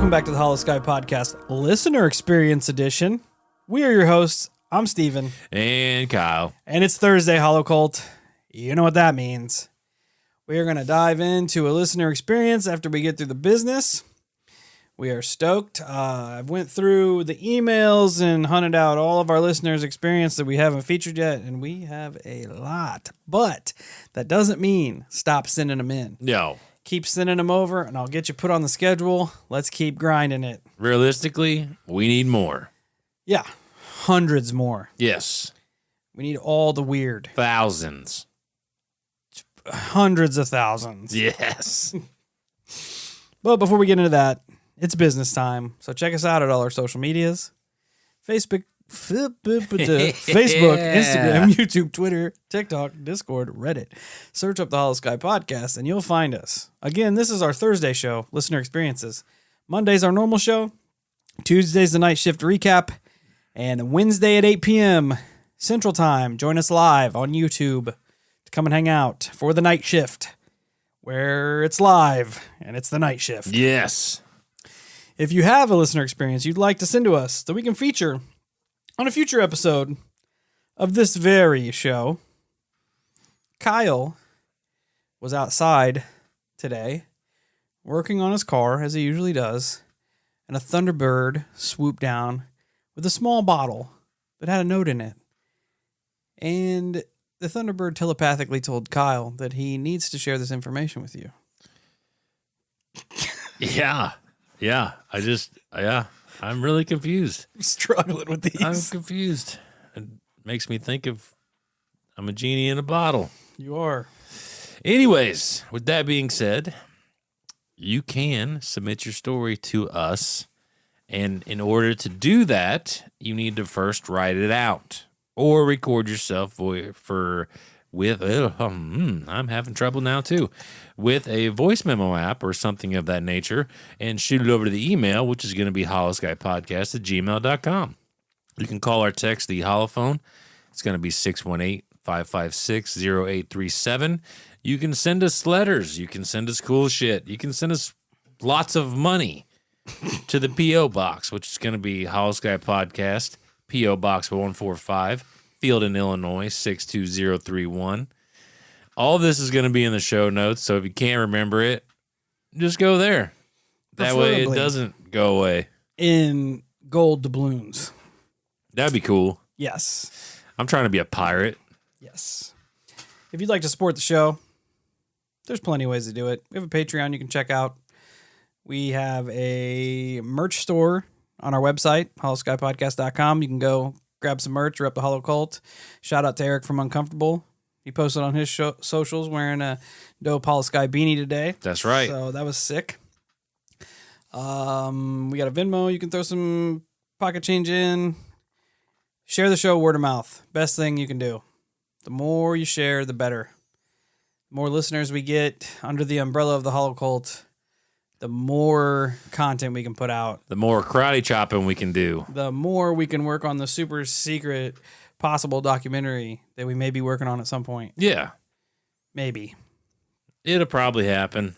Welcome back to the Holosky Podcast, Listener Experience Edition. We are your hosts. I'm Steven. And Kyle. And it's Thursday, Holocult. You know what that means. We are going to dive into a listener experience after we get through the business. We are stoked. I've went through the emails and hunted out all of our listeners' experience that we haven't featured yet, and we have a lot. But that doesn't mean stop sending them in. No. Keep sending them over, and I'll get you put on the schedule. Let's keep grinding it. Realistically, we need more. Yeah, hundreds more. Yes. We need all the weird. Thousands. Hundreds of thousands. Yes. But before we get into that, it's business time. So check us out at all our social medias. Facebook, Instagram, YouTube, Twitter, TikTok, Discord, Reddit. Search up the Holosky Podcast and you'll find us. Again, this is our Thursday show, Listener Experiences. Monday's our normal show. Tuesday's the night shift recap. And Wednesday at 8 p.m. Central Time, join us live on YouTube to come and hang out for the night shift, where it's live and it's the night shift. Yes. If you have a listener experience you'd like to send to us that we can feature on a future episode of this very show, Kyle was outside today working on his car, as he usually does, and a Thunderbird swooped down with a small bottle that had a note in it. And the Thunderbird telepathically told Kyle that he needs to share this information with you. Yeah. I'm really confused. I'm struggling with these. I'm confused. It makes me think of I'm a genie in a bottle. You are. Anyways, with that being said, you can submit your story to us. And in order to do that, you need to first write it out or record yourself I'm having trouble now too, with a voice memo app or something of that nature, and shoot it over to the email, which is going to be holoskypodcast@gmail.com. You can call or text the holophone. It's going to be 618-556-0837. You can send us letters. You can send us cool shit. You can send us lots of money to the P.O. Box, which is going to be Holosky Podcast, P.O. Box 145, Fieldon, Illinois, 62031. All this is going to be in the show notes, so if you can't remember it, just go there. That way it doesn't go away. In gold doubloons. That'd be cool. Yes. I'm trying to be a pirate. Yes. If you'd like to support the show, there's plenty of ways to do it. We have a Patreon you can check out. We have a merch store on our website, holoskypodcast.com. You can go grab some merch. We're up the Holocult. Shout out to Eric from Uncomfortable. He posted on his socials wearing a dope Holosky beanie today. That's right. So that was sick. We got a Venmo. You can throw some pocket change in. Share the show word of mouth. Best thing you can do. The more you share, the better. The more listeners we get under the umbrella of the Holocult, the more content we can put out. The more karate chopping we can do. The more we can work on the super secret possible documentary that we may be working on at some point. Yeah. Maybe. It'll probably happen.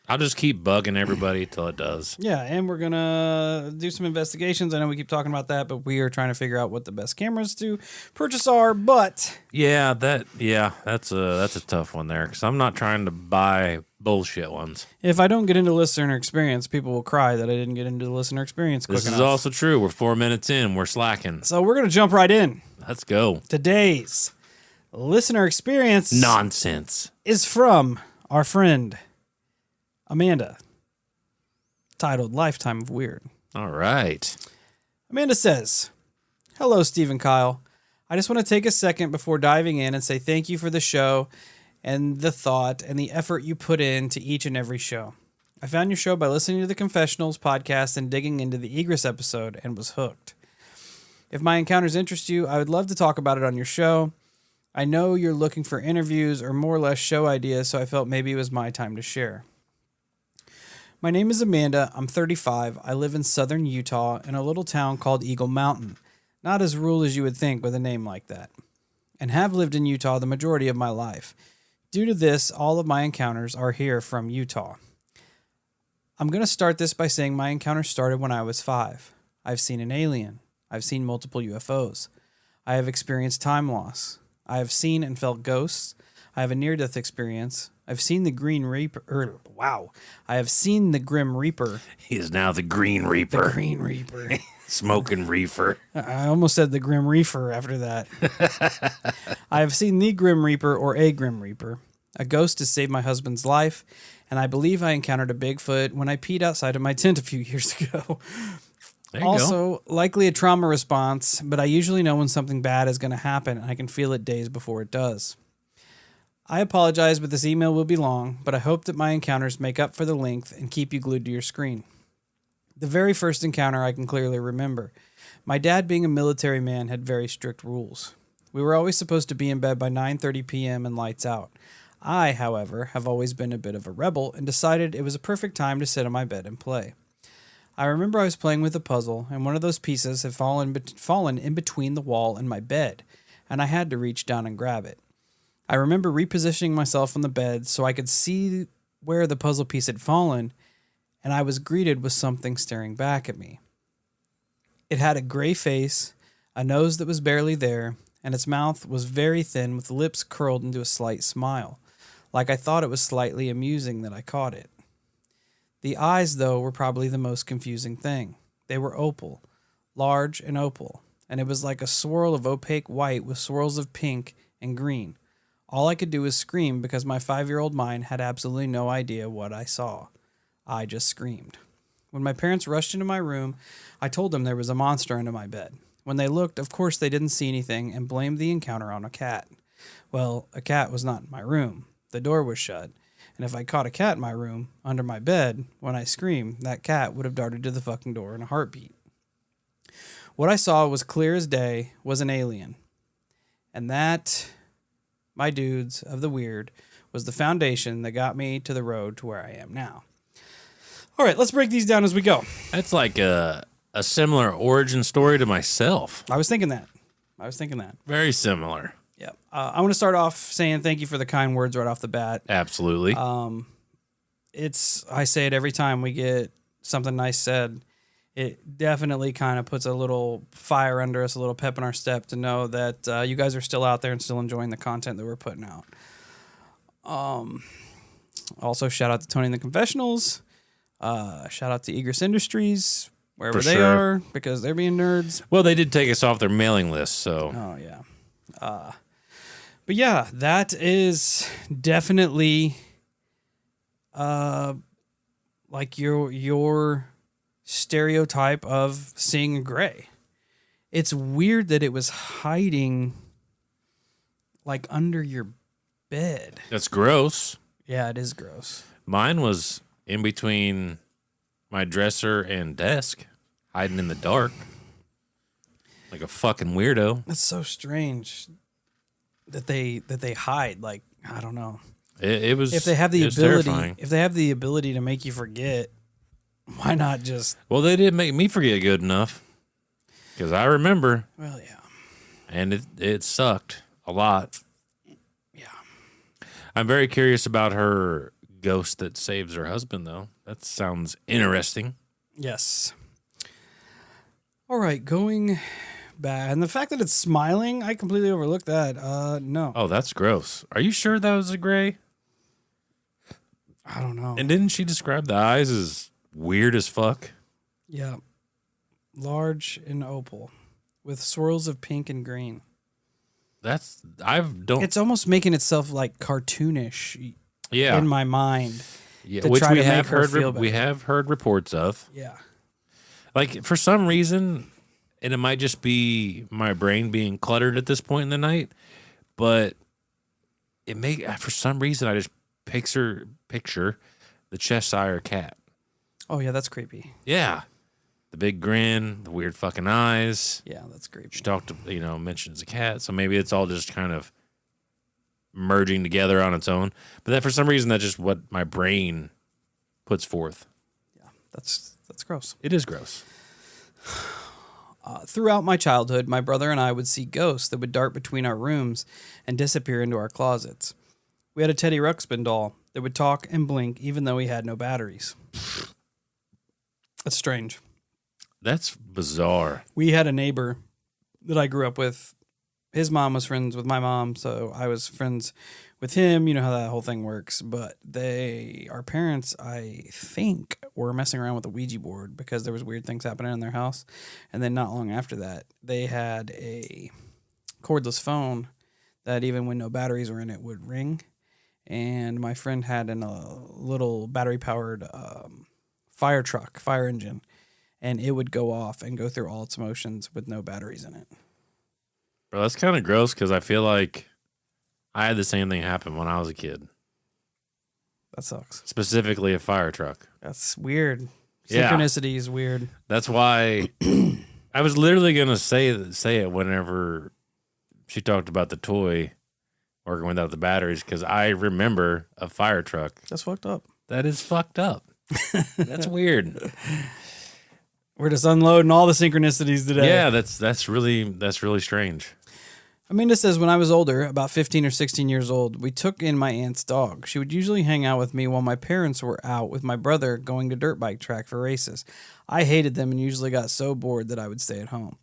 I'll just keep bugging everybody till it does. Yeah, and we're going to do some investigations. I know we keep talking about that, but we are trying to figure out what the best cameras to purchase are, but... That's a tough one there, because I'm not trying to buy bullshit ones. If I don't get into listener experience, people will cry that I didn't get into the listener experience quick enough. This is also true. We're 4 minutes in. We're slacking. So we're going to jump right in. Let's go. Today's listener experience... Nonsense. ...is from our friend... Amanda, titled Lifetime of Weird. All right. Amanda says, "Hello, Steve and Kyle. I just want to take a second before diving in and say thank you for the show and the thought and the effort you put into each and every show. I found your show by listening to the Confessionals podcast and digging into the Egress episode and was hooked. If my encounters interest you, I would love to talk about it on your show. I know you're looking for interviews or more or less show ideas, so I felt maybe it was my time to share. My name is Amanda. I'm 35. I live in southern Utah in a little town called Eagle Mountain. Not as rural as you would think with a name like that. And have lived in Utah the majority of my life. Due to this, all of my encounters are here from Utah. I'm going to start this by saying my encounter started when I was 5. I've seen an alien. I've seen multiple UFOs. I have experienced time loss. I have seen and felt ghosts. I have a near-death experience. I've seen the Green Reaper. I have seen the Grim Reaper. He is now the Green Reaper. The Green Reaper. Smoking reefer. I almost said the Grim Reaper after that. I have seen the Grim Reaper or a Grim Reaper. A ghost has saved my husband's life, and I believe I encountered a Bigfoot when I peed outside of my tent a few years ago. There you Also, likely a trauma response, but I usually know when something bad is going to happen, and I can feel it days before it does. I apologize, but this email will be long, but I hope that my encounters make up for the length and keep you glued to your screen. The very first encounter I can clearly remember. My dad, being a military man, had very strict rules. We were always supposed to be in bed by 9:30 p.m. and lights out. I, however, have always been a bit of a rebel and decided it was a perfect time to sit on my bed and play. I remember I was playing with a puzzle, and one of those pieces had fallen in between the wall and my bed, and I had to reach down and grab it. I remember repositioning myself on the bed so I could see where the puzzle piece had fallen, and I was greeted with something staring back at me. It had a gray face, a nose that was barely there, and its mouth was very thin with lips curled into a slight smile, like I thought it was slightly amusing that I caught it. The eyes, though, were probably the most confusing thing. They were opal, large and opal, and it was like a swirl of opaque white with swirls of pink and green. All I could do was scream because my 5-year-old mind had absolutely no idea what I saw. I just screamed. When my parents rushed into my room, I told them there was a monster under my bed. When they looked, of course they didn't see anything and blamed the encounter on a cat. Well, a cat was not in my room. The door was shut. And if I caught a cat in my room, under my bed, when I screamed, that cat would have darted to the fucking door in a heartbeat. What I saw was clear as day, was an alien. And that, my dudes of the weird, was the foundation that got me to the road to where I am now. All right, let's break these down as we go. That's like a similar origin story to myself. I was thinking that. Very similar. Yeah. I want to start off saying thank you for the kind words right off the bat. Absolutely. I say it every time we get something nice said. It definitely kind of puts a little fire under us, a little pep in our step to know that you guys are still out there and still enjoying the content that we're putting out. Also, shout out to Tony and the Confessionals. Shout out to Egris Industries, wherever they are, because they're being nerds. Well, they did take us off their mailing list, so. Oh, yeah. But yeah, that is definitely like your stereotype of seeing a gray. It's weird that it was hiding like under your bed. That's gross. Yeah, it is gross. Mine was in between my dresser and desk, hiding in the dark. Like a fucking weirdo. That's so strange that they hide. Like, I don't know. It was. If they have the terrifying. if they have the ability to make you forget, why not just? Well, they didn't make me forget good enough, because I remember. Well, yeah. And it sucked a lot. Yeah. I'm very curious about her ghost that saves her husband, though. That sounds interesting. Yes. All right, going back, and the fact that it's smiling, I completely overlooked that. No. Oh, that's gross. Are you sure that was a gray? I don't know. And didn't she describe the eyes as weird as fuck? Yeah. Large and opal with swirls of pink and green. It's almost making itself like cartoonish. Yeah. In my mind. Yeah, to which try we to have make her heard feel better. we have heard reports of. Yeah. Like, for some reason, and it might just be my brain being cluttered at this point in the night, but for some reason I just picture the Cheshire cat. Oh yeah, that's creepy. Yeah. The big grin, the weird fucking eyes. Yeah, that's creepy. She mentions a cat, so maybe it's all just kind of merging together on its own. But that, for some reason, that's just what my brain puts forth. Yeah, that's gross. It is gross. Throughout my childhood, my brother and I would see ghosts that would dart between our rooms and disappear into our closets. We had a Teddy Ruxpin doll that would talk and blink even though he had no batteries. That's strange. That's bizarre. We had a neighbor that I grew up with. His mom was friends with my mom, so I was friends with him. You know how that whole thing works. But our parents, I think, were messing around with the Ouija board because there was weird things happening in their house. And then not long after that, they had a cordless phone that even when no batteries were in it would ring. And my friend had a little battery-powered fire engine, and it would go off and go through all its motions with no batteries in it. Bro, that's kind of gross because I feel like I had the same thing happen when I was a kid. That sucks. Specifically a fire truck. That's weird. Yeah. Synchronicity is weird. That's why I was literally going to say it whenever she talked about the toy working without the batteries, because I remember a fire truck. That's fucked up. That is fucked up. That's weird. We're just unloading all the synchronicities today. Yeah, that's really strange. Amanda says, when I was older, about 15 or 16 years old, we took in my aunt's dog. She would usually hang out with me while my parents were out with my brother going to dirt bike track for races. I hated them and usually got so bored that I would stay at home.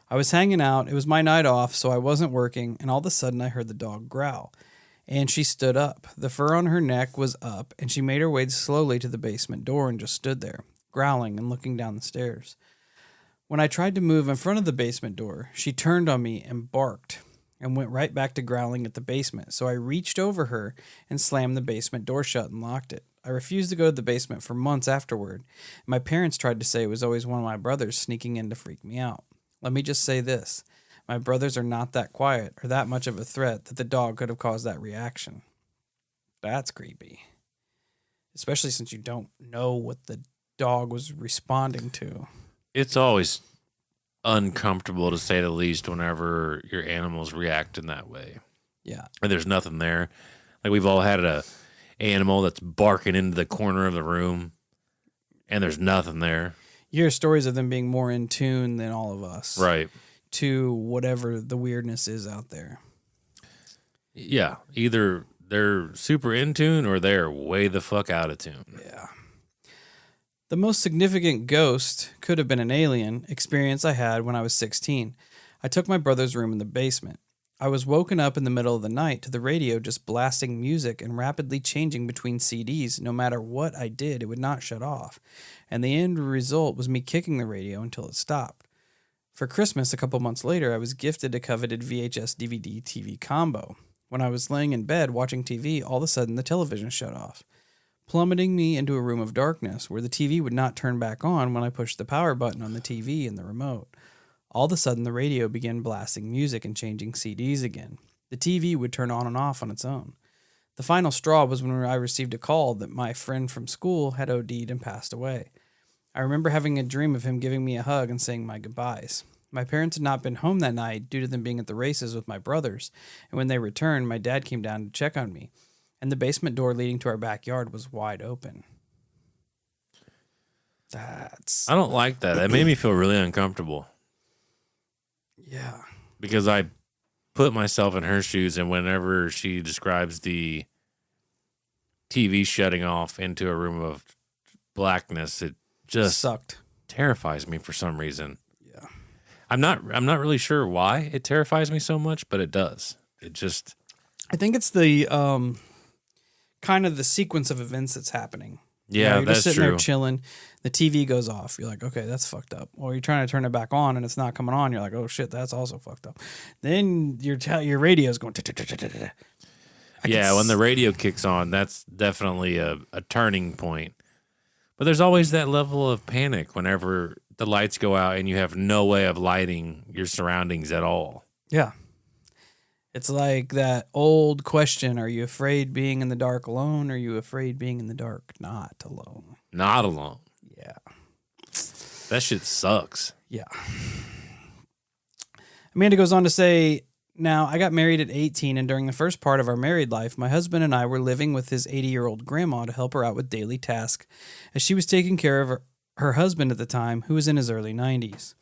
I was hanging out. It was my night off, so I wasn't working, and all of a sudden I heard the dog growl. And she stood up. The fur on her neck was up, and she made her way slowly to the basement door and just stood there, growling and looking down the stairs. When I tried to move in front of the basement door, she turned on me and barked and went right back to growling at the basement. So I reached over her and slammed the basement door shut and locked it. I refused to go to the basement for months afterward. My parents tried to say it was always one of my brothers sneaking in to freak me out. Let me just say this. My brothers are not that quiet or that much of a threat that the dog could have caused that reaction. That's creepy. Especially since you don't know what the dog was responding to. It's always uncomfortable, to say the least, whenever your animals react in that way. Yeah. And there's nothing there. Like, we've all had a animal that's barking into the corner of the room, and there's nothing there. You hear stories of them being more in tune than all of us. Right. To whatever the weirdness is out there. Yeah. Either they're super in tune or they're way the fuck out of tune. Yeah. The most significant ghost could have been an alien experience I had when I was 16. I took my brother's room in the basement. I was woken up in the middle of the night to the radio just blasting music and rapidly changing between CDs. No matter what I did, it would not shut off. And the end result was me kicking the radio until it stopped. For Christmas, a couple months later, I was gifted a coveted VHS DVD TV combo. When I was laying in bed watching TV, all of a sudden the television shut off, plummeting me into a room of darkness where the TV would not turn back on when I pushed the power button on the TV and the remote. All of a sudden, the radio began blasting music and changing CDs again. The TV would turn on and off on its own. The final straw was when I received a call that my friend from school had OD'd and passed away. I remember having a dream of him giving me a hug and saying my goodbyes. My parents had not been home that night due to them being at the races with my brothers, and when they returned, my dad came down to check on me, and the basement door leading to our backyard was wide open. I don't like that. That made me feel really uncomfortable. Yeah. Because I put myself in her shoes, and whenever she describes the TV shutting off into a room of blackness, it just sucked. Terrifies me for some reason. Yeah. I'm not really sure why it terrifies me so much, but it does. It just, I think it's the kind of the sequence of events that's happening. Yeah, you're that's just sitting true. there chilling. The TV goes off. You're like, okay, that's fucked up. Or you're trying to turn it back on and it's not coming on. You're like, oh shit, that's also fucked up. Then your radio's going. Yeah, when the radio kicks on, that's definitely a turning point. But there's always that level of panic whenever the lights go out and you have no way of lighting your surroundings at all. Yeah. It's like that old question, are you afraid being in the dark alone? Or are you afraid being in the dark not alone? Not alone. Yeah. That shit sucks. Yeah. Amanda goes on to say, now, I got married at 18, and during the first part of our married life, my husband and I were living with his 80-year-old grandma to help her out with daily tasks, as she was taking care of her husband at the time, who was in his early 90s.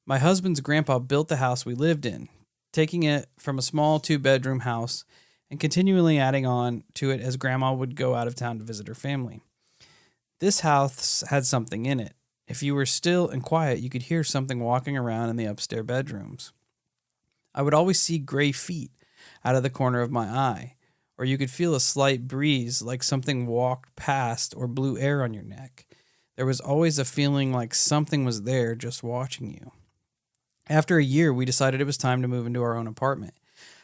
My husband's grandpa built the house we lived in, taking it from a small 2-bedroom house and continually adding on to it as grandma would go out of town to visit her family. This house had something in it. If you were still and quiet, you could hear something walking around in the upstairs bedrooms. I would always see gray feet out of the corner of my eye, or you could feel a slight breeze like something walked past or blew air on your neck. There was always a feeling like something was there just watching you. After a year, we decided it was time to move into our own apartment.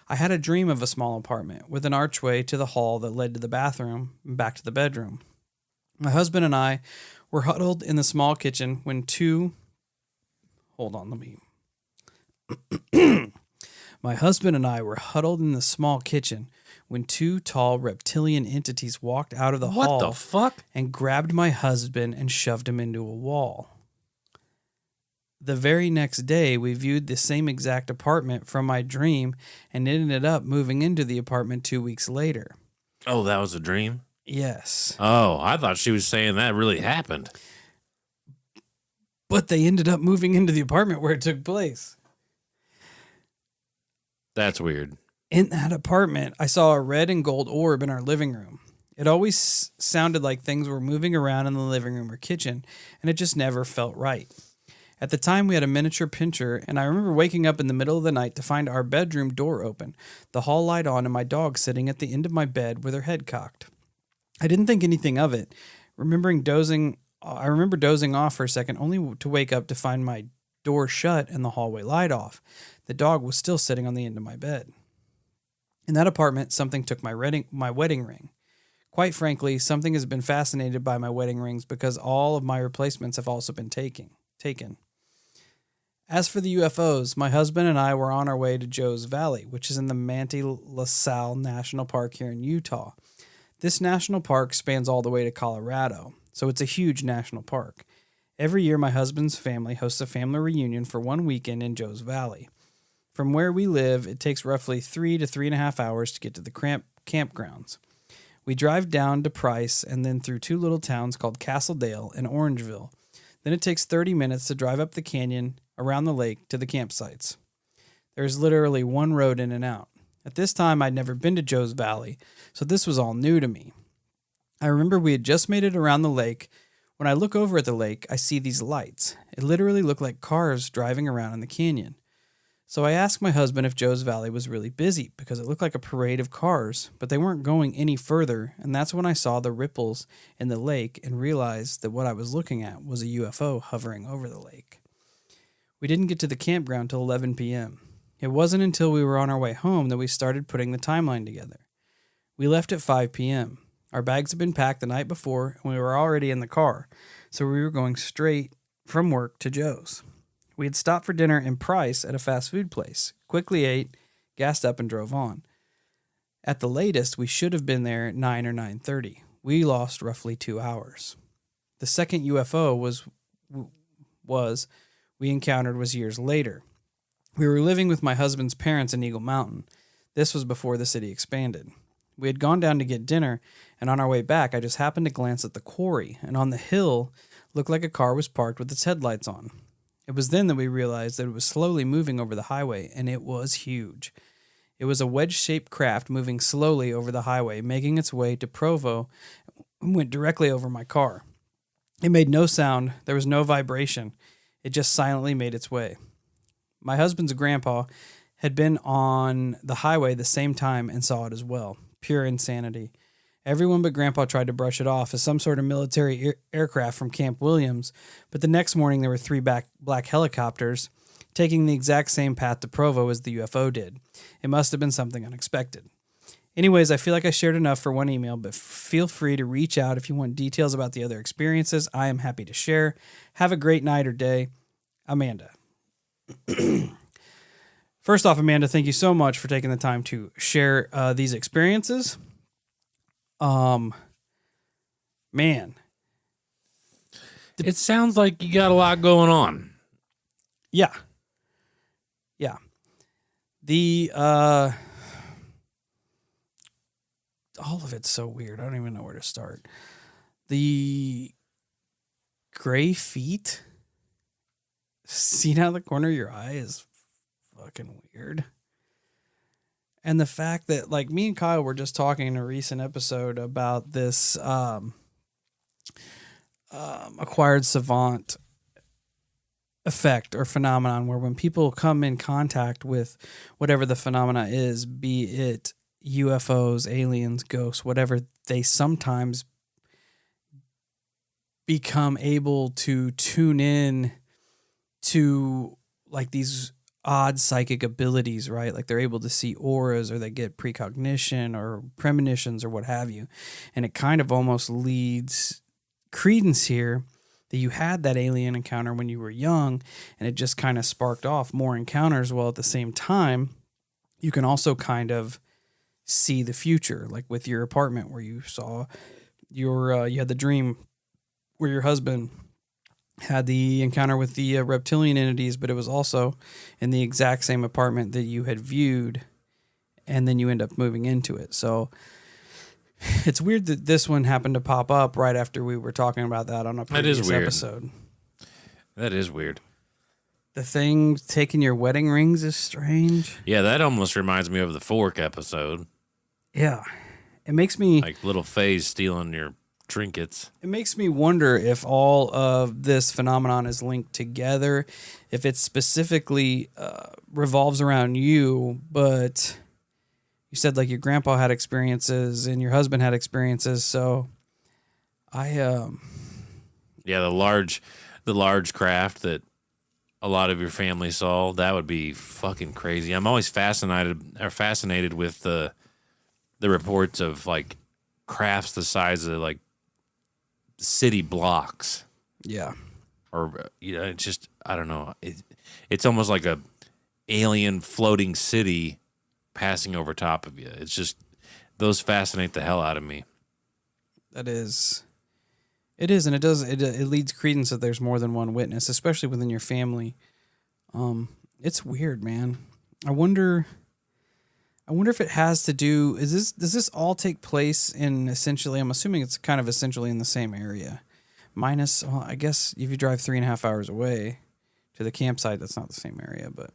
I had a dream of a small apartment with an archway to the hall that led to the bathroom and back to the bedroom. My husband and I were huddled in the small kitchen when My husband and I were huddled in the small kitchen when two tall reptilian entities walked out of the hall. What the fuck? And grabbed my husband and shoved him into a wall. The very next day, we viewed the same exact apartment from my dream and ended up moving into the apartment 2 weeks later. Oh, that was a dream? Yes. Oh, I thought she was saying that really happened. But they ended up moving into the apartment where it took place. That's weird. In that apartment, I saw a red and gold orb in our living room. It always sounded like things were moving around in the living room or kitchen, and it just never felt right. At the time, we had a miniature pincher, and I remember waking up in the middle of the night to find our bedroom door open, the hall light on, and my dog sitting at the end of my bed with her head cocked. I didn't think anything of it. I remember dozing off for a second, only to wake up to find my door shut and the hallway light off. The dog was still sitting on the end of my bed. In that apartment, something took my wedding ring. Quite frankly, something has been fascinated by my wedding rings because all of my replacements have also been taken. As for the UFOs, my husband and I were on our way to Joe's Valley, which is in the Manti-La-Sal National Park here in Utah. This national park spans all the way to Colorado, so it's a huge national park. Every year, my husband's family hosts a family reunion for 1 weekend in Joe's Valley. From where we live, it takes roughly 3 to 3.5 hours to get to the campgrounds. We drive down to Price and then through two little towns called Castledale and Orangeville. Then it takes 30 minutes to drive up the canyon, around the lake, to the campsites. There's literally one road in and out. At this time, I'd never been to Joe's Valley, so this was all new to me. I remember we had just made it around the lake. When I look over at the lake, I see these lights. It literally looked like cars driving around in the canyon. So I asked my husband if Joe's Valley was really busy because it looked like a parade of cars, but they weren't going any further, and that's when I saw the ripples in the lake and realized that what I was looking at was a UFO hovering over the lake. We didn't get to the campground till 11 p.m. It wasn't until we were on our way home that we started putting the timeline together. We left at 5 p.m. Our bags had been packed the night before, and we were already in the car, so we were going straight from work to Joe's. We had stopped for dinner in Price at a fast food place, quickly ate, gassed up, and drove on. At the latest, we should have been there at 9 or 9:30. We lost roughly 2 hours. The second UFO we encountered was years later. We were living with my husband's parents in Eagle Mountain. This was before the city expanded. We had gone down to get dinner, and on our way back, I just happened to glance at the quarry, and on the hill looked like a car was parked with its headlights on. It was then that we realized that it was slowly moving over the highway, and it was huge. It was a wedge-shaped craft moving slowly over the highway, making its way to Provo, and went directly over my car. It made no sound. There was no vibration. It just silently made its way. My husband's grandpa had been on the highway the same time and saw it as well. Pure insanity. Everyone but Grandpa tried to brush it off as some sort of military aircraft from Camp Williams, but the next morning there were 3 black helicopters taking the exact same path to Provo as the UFO did. It must have been something unexpected. Anyways, I feel like I shared enough for one email, but feel free to reach out if you want details about the other experiences. I am happy to share. Have a great night or day. Amanda. First off, Amanda, thank you so much for taking the time to share these experiences. Man. It sounds like you got a lot going on. Yeah. All of it's so weird. I don't even know where to start. The gray feet seen out of the corner of your eye is fucking weird. And the fact that, like, me and Kyle were just talking in a recent episode about this acquired savant effect or phenomenon where when people come in contact with whatever the phenomena is, be it UFOs, aliens, ghosts, whatever, they sometimes become able to tune in to like these odd psychic abilities, right? Like they're able to see auras, or they get precognition or premonitions or what have you. And it kind of almost leads credence here that you had that alien encounter when you were young, and it just kind of sparked off more encounters. While at the same time, you can also kind of see the future, like with your apartment where you saw you had the dream where your husband had the encounter with the reptilian entities, but it was also in the exact same apartment that you had viewed, and then you end up moving into it. So it's weird that this one happened to pop up right after we were talking about that on a previous episode. That is weird. The thing taking your wedding rings is strange. Yeah, that almost reminds me of the Fork episode. Yeah. It makes me... like little Faye's stealing your trinkets. It makes me wonder if all of this phenomenon is linked together, if it specifically revolves around you, but... you said like your grandpa had experiences and your husband had experiences, so yeah, the large craft that a lot of your family saw, that would be fucking crazy. I'm always fascinated with the reports of like crafts the size of like city blocks. Yeah. Or it's just, I don't know. It's almost like a alien floating city passing over top of you. It's just, those fascinate the hell out of me. It is, and it leads credence that there's more than one witness, especially within your family. It's weird, man. I wonder if it has to do, does this all take place in essentially, I'm assuming it's kind of essentially in the same area. Minus, well, I guess if you drive 3.5 hours away to the campsite, that's not the same area, but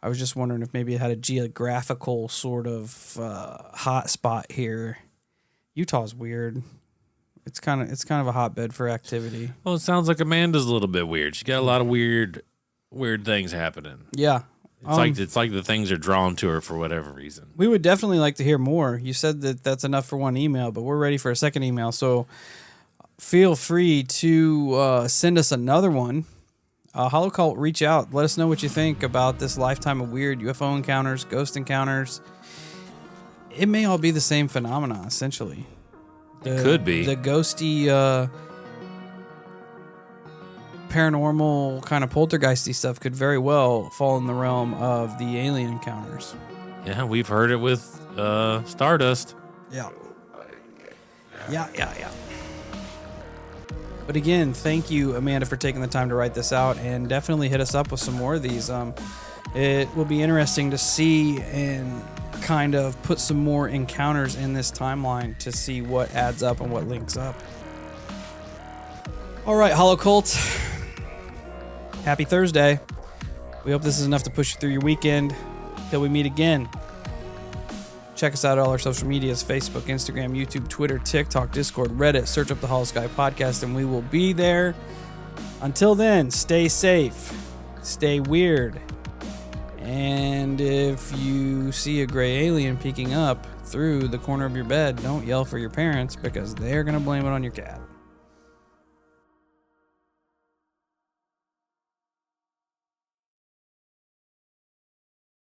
I was just wondering if maybe it had a geographical sort of hot spot here. Utah's weird. It's kind of a hotbed for activity. Well, it sounds like Amanda's a little bit weird. She got a lot of weird things happening. Yeah. It's like the things are drawn to her for whatever reason. We would definitely like to hear more. You said that that's enough for one email, but we're ready for a second email. So feel free to send us another one. Holocult, reach out. Let us know what you think about this lifetime of weird UFO encounters, ghost encounters. It may all be the same phenomena, essentially. It could be. The ghosty, paranormal, kind of poltergeisty stuff could very well fall in the realm of the alien encounters. Yeah, we've heard it with Stardust. Yeah. But again, thank you, Amanda, for taking the time to write this out, and definitely hit us up with some more of these. It will be interesting to see and kind of put some more encounters in this timeline to see what adds up and what links up. All right, Holocult. Happy Thursday. We hope this is enough to push you through your weekend. Till we meet again. Check us out on all our social medias: Facebook, Instagram, YouTube, Twitter, TikTok, Discord, Reddit. Search up the Holosky Podcast and we will be there. Until then, stay safe, stay weird, and if you see a gray alien peeking up through the corner of your bed, don't yell for your parents because they're going to blame it on your cat.